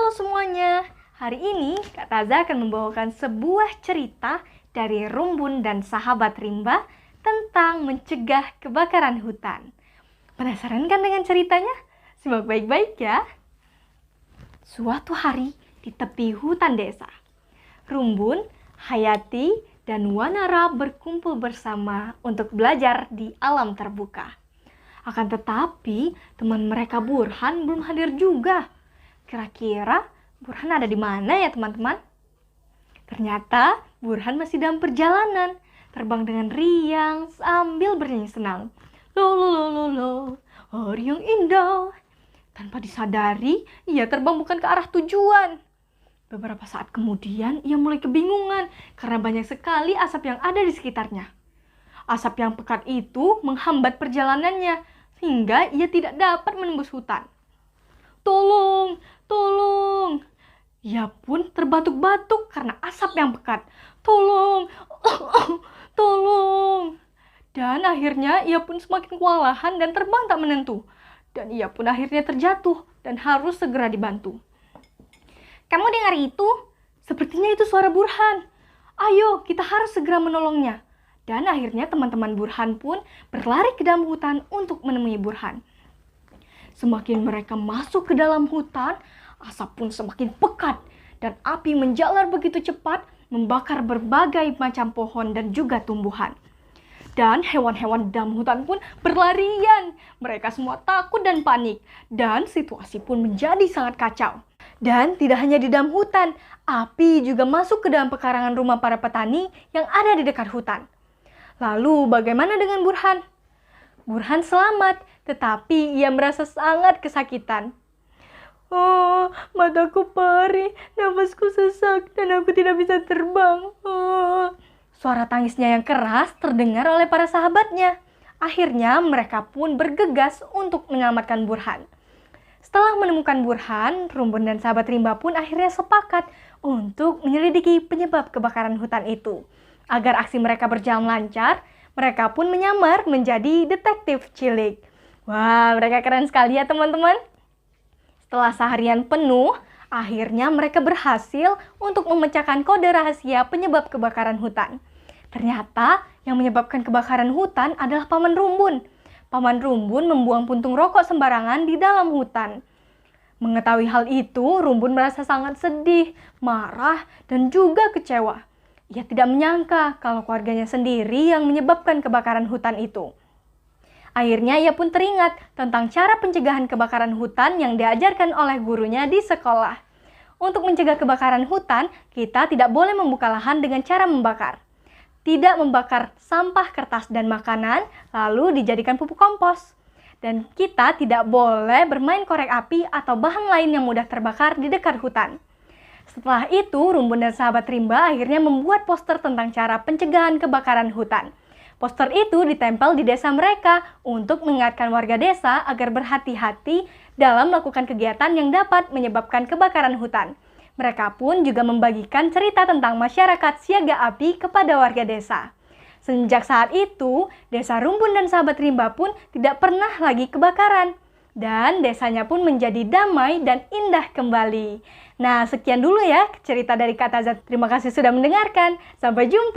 Halo semuanya, hari ini Kak Taza akan membawakan sebuah cerita dari Rumbun dan sahabat rimba tentang mencegah kebakaran hutan. Penasaran kan dengan ceritanya? Simak baik-baik ya. Suatu hari di tepi hutan desa, Rumbun, Hayati, dan Wanara berkumpul bersama untuk belajar di alam terbuka. Akan tetapi, teman mereka Burhan belum hadir juga. Kira-kira Burhan ada di mana ya teman-teman? Ternyata Burhan masih dalam perjalanan, terbang dengan riang sambil bernyanyi senang. Lo lo lo lo lo, hari yang indah. Tanpa disadari, ia terbang bukan ke arah tujuan. Beberapa saat kemudian, ia mulai kebingungan karena banyak sekali asap yang ada di sekitarnya. Asap yang pekat itu menghambat perjalanannya, sehingga ia tidak dapat menembus hutan. Tolong, tolong. Ia pun terbatuk-batuk karena asap yang pekat. Tolong, tolong. Dan akhirnya ia pun semakin kewalahan dan terbang tak menentu. Dan ia pun akhirnya terjatuh dan harus segera dibantu. Kamu dengar itu? Sepertinya itu suara Burhan. Ayo, kita harus segera menolongnya. Dan akhirnya teman-teman Burhan pun berlari ke dalam hutan untuk menemui Burhan. Semakin mereka masuk ke dalam hutan, asap pun semakin pekat dan api menjalar begitu cepat membakar berbagai macam pohon dan juga tumbuhan. Dan hewan-hewan di dalam hutan pun berlarian. Mereka semua takut dan panik dan situasi pun menjadi sangat kacau. Dan tidak hanya di dalam hutan, api juga masuk ke dalam pekarangan rumah para petani yang ada di dekat hutan. Lalu bagaimana dengan Burhan? Burhan selamat, tetapi ia merasa sangat kesakitan. Oh, mataku perih, nafasku sesak, dan aku tidak bisa terbang. Oh. Suara tangisnya yang keras terdengar oleh para sahabatnya. Akhirnya mereka pun bergegas untuk menyelamatkan Burhan. Setelah menemukan Burhan, Rumbun dan sahabat rimba pun akhirnya sepakat untuk menyelidiki penyebab kebakaran hutan itu. Agar aksi mereka berjalan lancar, mereka pun menyamar menjadi detektif cilik. Wah, mereka keren sekali ya teman-teman. Setelah seharian penuh, akhirnya mereka berhasil untuk memecahkan kode rahasia penyebab kebakaran hutan. Ternyata yang menyebabkan kebakaran hutan adalah Paman Rumbun. Paman Rumbun membuang puntung rokok sembarangan di dalam hutan. Mengetahui hal itu, Rumbun merasa sangat sedih, marah, dan juga kecewa. Ia tidak menyangka kalau keluarganya sendiri yang menyebabkan kebakaran hutan itu. Akhirnya ia pun teringat tentang cara pencegahan kebakaran hutan yang diajarkan oleh gurunya di sekolah. Untuk mencegah kebakaran hutan, kita tidak boleh membuka lahan dengan cara membakar. Tidak membakar sampah kertas dan makanan, lalu dijadikan pupuk kompos. Dan kita tidak boleh bermain korek api atau bahan lain yang mudah terbakar di dekat hutan. Setelah itu, Rumbun dan sahabat rimba akhirnya membuat poster tentang cara pencegahan kebakaran hutan. Poster itu ditempel di desa mereka untuk mengingatkan warga desa agar berhati-hati dalam melakukan kegiatan yang dapat menyebabkan kebakaran hutan. Mereka pun juga membagikan cerita tentang masyarakat siaga api kepada warga desa. Sejak saat itu, desa Rumbun dan sahabat rimba pun tidak pernah lagi kebakaran. Dan desanya pun menjadi damai dan indah kembali. Nah, sekian dulu ya cerita dari Kak Taza. Terima kasih sudah mendengarkan. Sampai jumpa.